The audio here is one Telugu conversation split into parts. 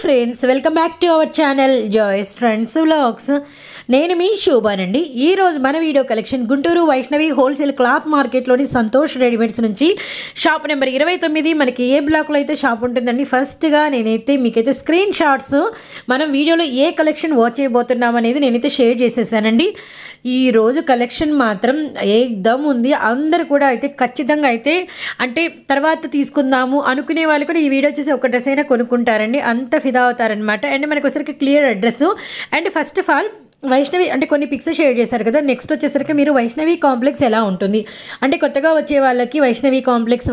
Friends, welcome back to our channel joys trends vlogs. నేను మీ శోభానండి. ఈరోజు మన video collection Guntur Vaishnavi wholesale cloth మార్కెట్లోని సంతోష్ రెడీమేడ్స్ నుంచి షాప్ నెంబర్ 29. మనకి ఏ బ్లాక్లో అయితే షాప్ ఉంటుందండి. ఫస్ట్గా నేనైతే మీకైతే స్క్రీన్ షాట్స్ మనం వీడియోలో ఏ కలెక్షన్ వాచ్ చేయబోతున్నాం అనేది నేనైతే షేర్ చేసేసానండి. ఈరోజు కలెక్షన్ మాత్రం ఏకదమ్ ఉంది. అందరు కూడా అయితే ఖచ్చితంగా అయితే అంటే తర్వాత తీసుకుందాము అనుకునే వాళ్ళు కూడా ఈ వీడియో చూసి ఒక డ్రెస్ అయినా కొనుక్కుంటారండి. అంత ఫిదా అవుతారనమాట. అండ్ మనకు ఒకసారికి clear address and first of all Vaishnavi అంటే కొన్ని పిక్స్ షేర్ చేశారు కదా. నెక్స్ట్ వచ్చేసరికి మీరు వైష్ణవి కాంప్లెక్స్ ఎలా ఉంటుంది అంటే కొత్తగా వచ్చే వాళ్ళకి వైష్ణవి కాంప్లెక్స్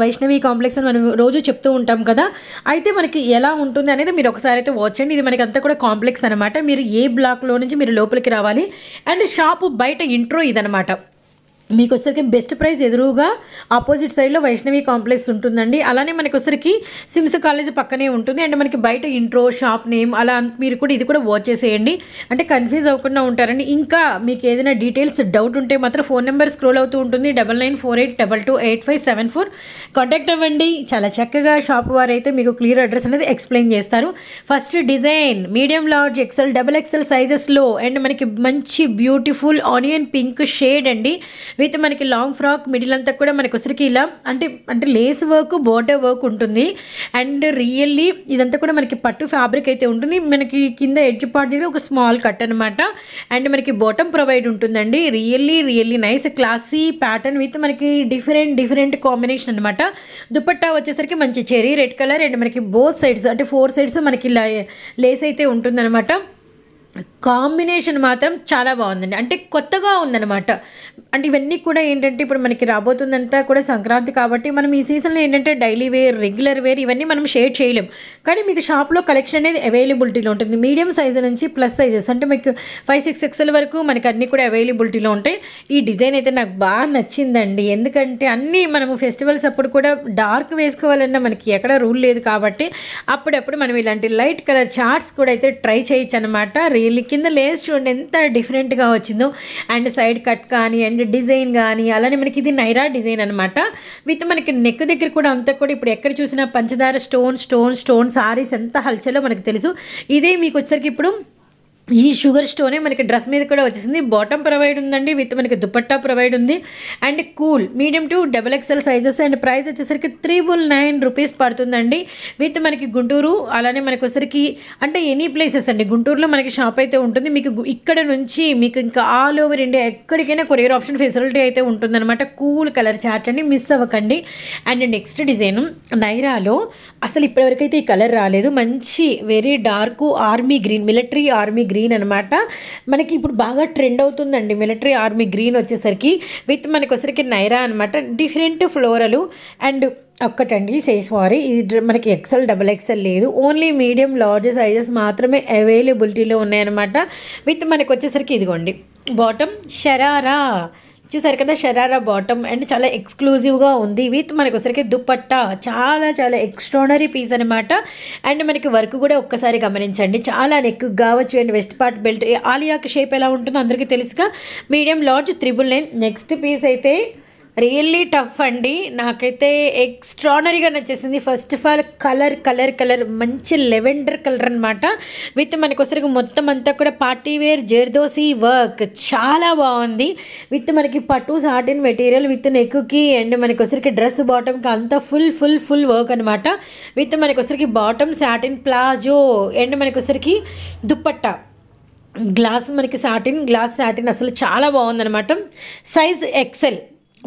అని మనం రోజు చెప్తూ ఉంటాం కదా. అయితే మనకి ఎలా ఉంటుంది అనేది మీరు ఒకసారి అయితే వాచ్ చేయండి. ఇది మనకి అంతా కూడా కాంప్లెక్స్ అనమాట. మీరు ఏ బ్లాక్లో నుంచి మీరు లోపలికి రావాలి అండ్ షాపు బయట ఇంట్రో ఇదనమాట. మీకు వచ్చరికి బెస్ట్ ప్రైస్ ఎదురుగా ఆపోజిట్ సైడ్లో వైష్ణవి కాంప్లెక్స్ ఉంటుందండి. అలానే మనకి వచ్చరికి సిమ్స్ కాలేజ్ పక్కనే ఉంటుంది. అండ్ మనకి బయట ఇంట్రో షాప్ నేమ్ అలా మీరు కూడా ఇది కూడా వాచ్ చేసేయండి. అంటే కన్ఫ్యూజ్ అవ్వకుండా ఉంటారండి. ఇంకా మీకు ఏదైనా డీటెయిల్స్ డౌట్ ఉంటే మాత్రం ఫోన్ నెంబర్ స్క్రోల్ అవుతూ ఉంటుంది. 9948228574 కాంటాక్ట్ అవ్వండి. చాలా చక్కగా షాప్ వారు అయితే మీకు క్లియర్ అడ్రస్ అనేది ఎక్స్ప్లెయిన్ చేస్తారు. First design medium, large, XL, double XL సైజెస్లో అండ్ మనకి మంచి బ్యూటిఫుల్ ఆనియన్ పింక్ షేడ్ అండి. విత్ మనకి లాంగ్ ఫ్రాక్ మిడిల్ అంతా కూడా మనకి వచ్చరికి ఇలా అంటే లేస్ వర్క్, బోర్డర్ వర్క్ ఉంటుంది. అండ్ రియల్లీ ఇదంతా కూడా మనకి పట్టు ఫ్యాబ్రిక్ అయితే ఉంటుంది. మనకి కింద ఎడ్జ్ పార్ట్ దగ్గర ఒక స్మాల్ కట్ అనమాట. అండ్ మనకి బాటమ్ ప్రొవైడ్ ఉంటుందండి. Really nice classy pattern with మనకి డిఫరెంట్ కాంబినేషన్ అనమాట. దుపట్టా వచ్చేసరికి మంచి చెరీ రెడ్ కలర్ అండ్ మనకి బోత్ సైడ్స్ అంటే 4 సైడ్స్ మనకి లేస్ అయితే ఉంటుందన్నమాట. కాంబినేషన్ మాత్రం చాలా బాగుందండి. అంటే కొత్తగా ఉందన్నమాట. అంటే ఇవన్నీ కూడా ఏంటంటే ఇప్పుడు మనకి రాబోతుందంతా కూడా సంక్రాంతి కాబట్టి మనం ఈ సీజన్లో ఏంటంటే డైలీ వేర్, రెగ్యులర్ వేర్ ఇవన్నీ మనం షేర్ చేయలేం. కానీ మీకు షాప్లో కలెక్షన్ అనేది అవైలబిలిటీలో ఉంటుంది. మీడియం సైజు నుంచి ప్లస్ సైజెస్ అంటే మీకు 5-6 ఎక్స్ఎల్ వరకు మనకి అన్నీ కూడా అవైలబిలిటీలో ఉంటాయి. ఈ డిజైన్ అయితే నాకు బాగా నచ్చిందండి. ఎందుకంటే అన్నీ మనము ఫెస్టివల్స్ అప్పుడు కూడా డార్క్ వేసుకోవాలన్నా మనకి ఎక్కడ రూల్ లేదు కాబట్టి అప్పుడప్పుడు మనం ఇలాంటి లైట్ కలర్ చార్ట్స్ కూడా అయితే ట్రై చేయొచ్చు అనమాట. రియల్లీ కింద లేస్ చూడండి ఎంత డిఫరెంట్గా వచ్చిందో. అండ్ సైడ్ కట్ కానీ అండ్ డిజైన్ కానీ అలానే మనకి ఇది నైరా డిజైన్ అనమాట. విత్ మనకి నెక్ దగ్గర కూడా అంతా కూడా ఇప్పుడు ఎక్కడ చూసినా పంచదార స్టోన్ సారీస్ ఎంత హల్చలో మనకు తెలుసు. ఇదే మీకు వచ్చరికి ఇప్పుడు ఈ షుగర్ స్టోనే మనకి డ్రెస్ మీద కూడా వచ్చేసింది. బాటమ్ ప్రొవైడ్ ఉందండి. విత్ మనకి దుపట్టా ప్రొవైడ్ ఉంది. And cool medium to double XL sizes and price వచ్చేసరికి 399 రూపీస్ పడుతుందండి. విత్ మనకి గుంటూరు అలానే మనకి వచ్చరికి అంటే ఎనీ ప్లేసెస్ అండి. గుంటూరులో మనకి షాప్ అయితే ఉంటుంది. మీకు ఇక్కడ నుంచి మీకు ఇంకా ఆల్ ఓవర్ ఇండియా ఎక్కడికైనా కొరియర్ ఆప్షన్ ఫెసిలిటీ అయితే ఉంటుందన్నమాట. కూల్ కలర్ చార్ట్ అండి, మిస్ అవ్వకండి. అండ్ నెక్స్ట్ డిజైన్ నైరాలో అసలు ఇప్పటివరకైతే ఈ కలర్ రాలేదు. మంచి very dark army green, military army green అనమాట. మనకి ఇప్పుడు బాగా ట్రెండ్ అవుతుందండి మిలిటరీ ఆర్మీ గ్రీన్ వచ్చేసరికి. విత్ మనకి వచ్చరికి నైరా అనమాట. డిఫరెంట్ ఫ్లోరలు అండ్ ఒక్కటండి సారీ ఇది మనకి ఎక్సెల్, డబుల్ ఎక్సెల్ లేదు. ఓన్లీ మీడియం, లార్జ్ సైజెస్ మాత్రమే అవైలబిలిటీలో ఉన్నాయన్నమాట. విత్ మనకి వచ్చేసరికి ఇదిగోండి బాటమ్ షరారా చూసారు కదా, షరారా బాటమ్ అండ్ చాలా ఎక్స్క్లూజివ్గా ఉంది. విత్ మనకి వచ్చరికి దుపట్టా చాలా ఎక్స్ట్రానరీ పీస్ అనమాట. అండ్ మనకి వర్క్ కూడా ఒక్కసారి గమనించండి. చాలా నెక్ కావచ్చు అండ్ వెస్ట్ పార్ట్ బెల్ట్ ఆలియాకి షేప్ ఎలా ఉంటుందో అందరికీ తెలుసుగా. Medium, large 999. నెక్స్ట్ పీస్ అయితే రియల్లీ టఫ్ అండి. నాకైతే ఎక్స్ట్రానరీగా నచ్చేసింది. ఫస్ట్ ఆఫ్ ఆల్ కలర్ మంచి లెవెండర్ కలర్ అనమాట. విత్ మనకి వచ్చరికి మొత్తం అంతా కూడా పార్టీ వేర్ జర్దోసి వర్క్ చాలా బాగుంది. విత్ మనకి పట్టు సాటిన్ మెటీరియల్ విత్ నెక్కి అండ్ మనకి వచ్చరికి డ్రెస్ బాటమ్కి అంతా ఫుల్ వర్క్ అనమాట. విత్ మనకి వచ్చరికి బాటమ్ సాటిన్ ప్లాజో అండ్ మనకి వచ్చరికి దుపట్టా గ్లాస్ సాటిన్ అసలు చాలా బాగుందనమాట. Size XL,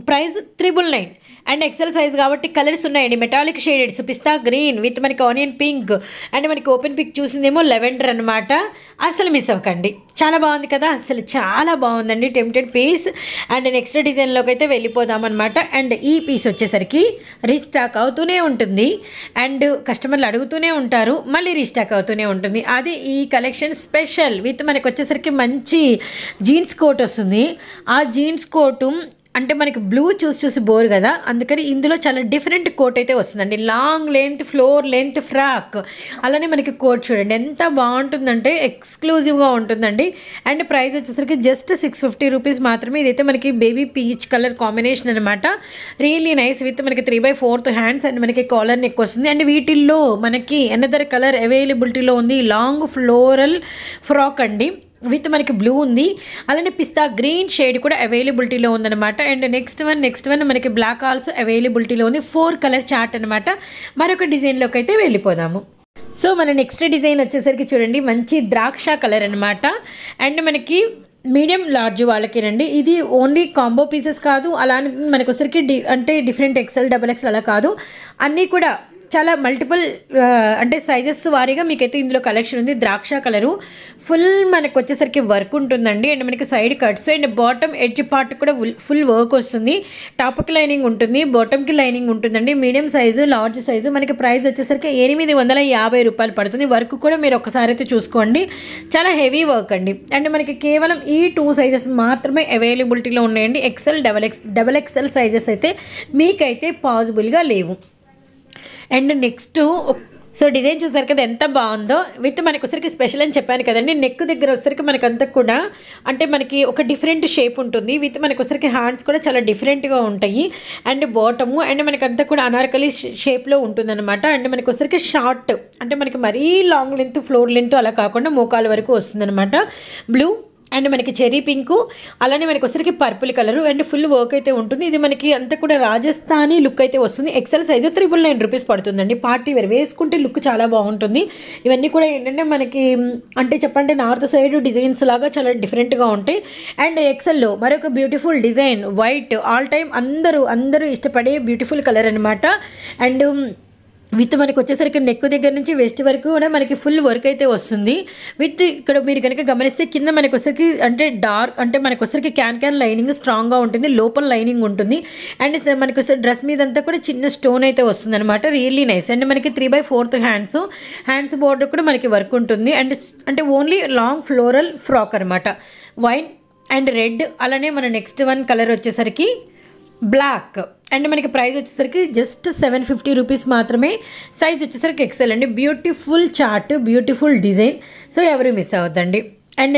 price 399. And XL size కాబట్టి కలర్స్ ఉన్నాయండి. మెటాలిక్ షేడెడ్స్, పిస్తా గ్రీన్ విత్ మనకి ఆనియన్ పింక్ అండ్ మనకి ఓపెన్ పిక్ చూసిందేమో లెవెండర్ అనమాట. అసలు మిస్ అవ్వకండి. చాలా బాగుంది కదా, అసలు చాలా బాగుందండి. Tempted piece. అండ్ నెక్స్ట్ డిజైన్లోకి అయితే వెళ్ళిపోదామన్నమాట. అండ్ ఈ పీస్ వచ్చేసరికి రీస్టాక్ అవుతూనే ఉంటుంది అండ్ కస్టమర్లు అడుగుతూనే ఉంటారు, మళ్ళీ రీస్టాక్ అవుతూనే ఉంటుంది. అది ఈ కలెక్షన్ స్పెషల్. విత్ మనకి వచ్చేసరికి మంచి జీన్స్ కోట్ వస్తుంది. ఆ జీన్స్ కోటు అంటే మనకి బ్లూ చూసి బోర్ కదా, అందుకని ఇందులో చాలా డిఫరెంట్ కోట్ అయితే వస్తుందండి. Long length floor length frock, అలానే మనకి కోట్ చూడండి ఎంత బాగుంటుందంటే ఎక్స్క్లూజివ్గా ఉంటుందండి. అండ్ ప్రైస్ వచ్చేసరికి జస్ట్ 650 రూపీస్ మాత్రమే. ఇదైతే మనకి బేబీ పీచ్ కలర్ కాంబినేషన్ అనమాట. రియల్లీ నైస్ విత్ మనకి 3/4 హ్యాండ్స్ అండ్ మనకి కాలర్ నెక్ వస్తుంది. అండ్ వీటిల్లో మనకి అనదర్ కలర్ అవైలబిలిటీలో ఉంది, లాంగ్ ఫ్లోరల్ ఫ్రాక్ అండి విత్ మనకి బ్లూ ఉంది, అలానే పిస్తా గ్రీన్ షేడ్ కూడా అవైలబిలిటీలో ఉందన్నమాట. అండ్ నెక్స్ట్ వన్ మనకి బ్లాక్ ఆల్సో అవైలబిలిటీలో ఉంది. 4 కలర్ చార్ట్ అనమాట. మరొక డిజైన్లోకి అయితే వెళ్ళిపోదాము. సో మన నెక్స్ట్ డిజైన్ వచ్చేసరికి చూడండి మంచి ద్రాక్ష కలర్ అనమాట. అండ్ మనకి మీడియం లార్జ్ వాళ్ళకేనండి. ఇది ఓన్లీ కాంబో పీసెస్ కాదు, అలానే మనకు వచ్చరికి అంటే డిఫరెంట్ ఎక్సెల్ డబల్ ఎక్సెల్ అలా కాదు, అన్నీ కూడా చాలా మల్టిపుల్ అంటే సైజెస్ వారీగా మీకైతే ఇందులో కలెక్షన్ ఉంది. ద్రాక్ష కలరు ఫుల్ మనకు వచ్చేసరికి వర్క్ ఉంటుందండి. అండ్ మనకి side cuts and bottom edge part కూడా ఫుల్ వర్క్ వస్తుంది. టాప్కి లైనింగ్ ఉంటుంది, బాటమ్కి లైనింగ్ ఉంటుందండి. Medium size large size. మనకి ప్రైస్ వచ్చేసరికి 850 రూపాయలు పడుతుంది. వర్క్ కూడా మీరు ఒకసారి అయితే చూసుకోండి, చాలా హెవీ వర్క్ అండి. అండ్ మనకి కేవలం ఈ 2 సైజెస్ మాత్రమే అవైలబిలిటీలో ఉన్నాయండి. ఎక్సెల్ డబల్ ఎక్సెల్ సైజెస్ అయితే మీకైతే పాసిబుల్గా లేవు. అండ్ నెక్స్ట్ సో డిజైన్ చూసారు కదా ఎంత బాగుందో. విత్ మనకి వచ్చరికి స్పెషల్ అని చెప్పాను కదండి, నెక్ దగ్గర వచ్చరికి మనకంతా కూడా అంటే మనకి ఒక డిఫరెంట్ షేప్ ఉంటుంది. విత్ మనకి వచ్చరికి హ్యాండ్స్ కూడా చాలా డిఫరెంట్గా ఉంటాయి. అండ్ బాటము అండ్ మనకంతా కూడా అనార్కలి షేప్లో ఉంటుందన్నమాట. అండ్ మనకి వచ్చరికి షార్ట్ అంటే మనకి మరీ లాంగ్ లెంత్ ఫ్లోర్ లెంత్ అలా కాకుండా మోకాల వరకు వస్తుందన్నమాట. బ్లూ అండ్ మనకి చెరీ పింకు, అలానే మనకి వచ్చరికి purple colour and full work అయితే ఉంటుంది. ఇది మనకి అంతా కూడా రాజస్థానీ లుక్ అయితే వస్తుంది. ఎక్సెల్ సైజు 999 రూపీస్ పడుతుందండి. పార్టీ వేర్ వేసుకుంటే లుక్ చాలా బాగుంటుంది. ఇవన్నీ కూడా ఏంటంటే మనకి అంటే చెప్పండి నార్త్ సైడ్ డిజైన్స్ లాగా చాలా డిఫరెంట్గా ఉంటాయి. అండ్ ఎక్సెల్లో మరొక beautiful design white, all time అందరూ ఇష్టపడే బ్యూటిఫుల్ కలర్ అనమాట. అండ్ విత్ మనకి వచ్చేసరికి నెక్ దగ్గర నుంచి వెస్ట్ వరకు కూడా మనకి ఫుల్ వర్క్ అయితే వస్తుంది. విత్ ఇక్కడ మీరు కనుక గమనిస్తే కింద మనకి వచ్చరికి అంటే డార్క్ అంటే మనకి వచ్చరికి క్యాన్ లైనింగ్ స్ట్రాంగ్గా ఉంటుంది, లోపల లైనింగ్ ఉంటుంది. అండ్ మనకి వచ్చే డ్రెస్ మీద అంతా కూడా చిన్న స్టోన్ అయితే వస్తుంది అనమాట. Really nice. అండ్ మనకి 3/4 హ్యాండ్స్ బోర్డర్ కూడా మనకి వర్క్ ఉంటుంది. అండ్ అంటే ఓన్లీ లాంగ్ ఫ్లోరల్ ఫ్రాక్ అనమాట. వైన్ అండ్ రెడ్, అలానే మన నెక్స్ట్ వన్ కలర్ వచ్చేసరికి బ్లాక్. అండ్ మనకి ప్రైస్ వచ్చేసరికి జస్ట్ 750 రూపీస్ మాత్రమే. సైజ్ వచ్చేసరికి ఎక్సెల్ అండి. Beautiful chart, beautiful design. So ఎవరు మిస్ అవ్వద్దండి. అండ్